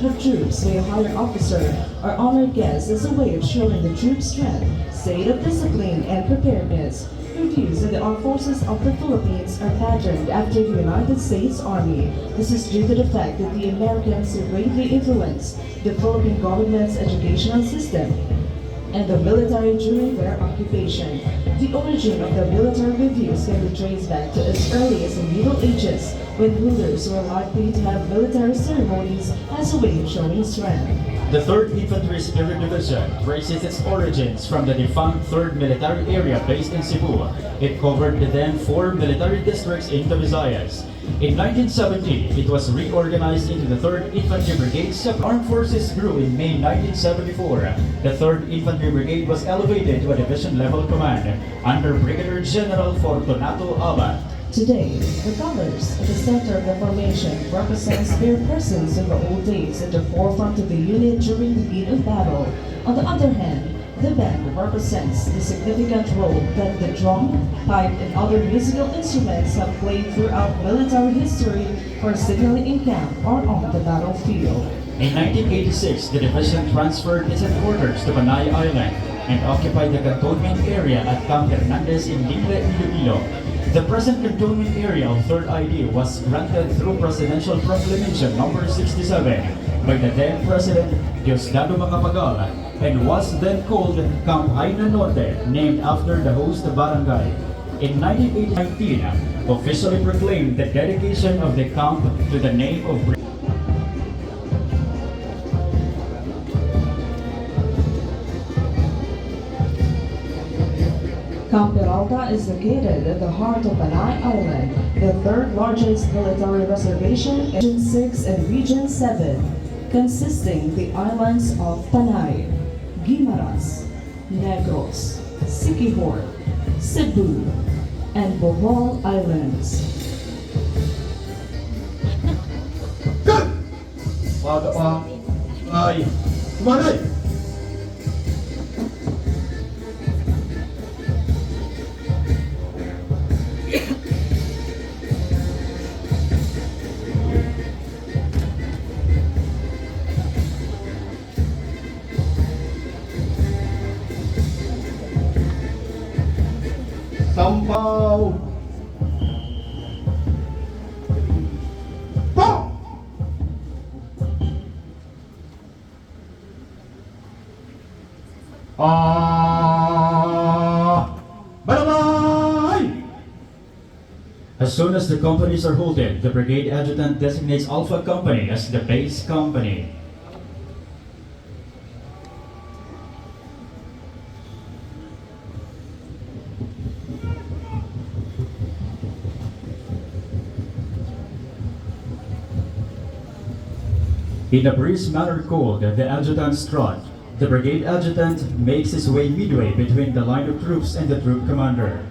introduction of troops by a higher officer are honored guests as a way of showing the troops' strength, state of discipline, and preparedness. Reviews of the armed forces of the Philippines are patterned after the United States Army. This is due to the fact that the Americans greatly influenced the Philippine government's educational system and the military during their occupation. The origin of the military reviews can be traced back to as early as the Middle Ages, when rulers were likely to have military ceremonies as a way of showing strength. The 3rd Infantry Superior Division traces its origins from the defunct 3rd Military Area based in Cebu. It covered the then 4 military districts in the Visayas. In 1970, it was reorganized into the 3rd Infantry Brigade. Armed forces grew in May 1974. The 3rd Infantry Brigade was elevated to a division-level command under Brigadier General Fortunato Abad. Today, the colors at the center of the formation represents their presence in the old days at the forefront of the unit during the heat of battle. On the other hand, the band represents the significant role that the drum, pipe, and other musical instruments have played throughout military history for signaling in camp or on the battlefield. In 1986, the division transferred its headquarters to Panay Island and occupied the cantonment area at Camp Hernandez in Libre, Iloilo. The present cantonment area of 3rd ID was granted through Presidential Proclamation No. 67 by the then President Diosdado Macapagal and was then called Camp Haina Norte, named after the host barangay. In 1919, officially proclaimed the dedication of the camp to the name of Camp Peralta is located at the heart of Panay Island, the 3rd largest military reservation in Region 6 and Region 7, consisting the islands of Panay, Guimaras, Negros, Siquijor, Cebu, and Bohol Islands. Ay, kumanay! Sampaw! Po! Barangay! As soon as the companies are halted, the brigade adjutant designates Alpha Company as the base company. In a brisk manner called the adjutant's trot, the brigade adjutant makes his way midway between the line of troops and the troop commander.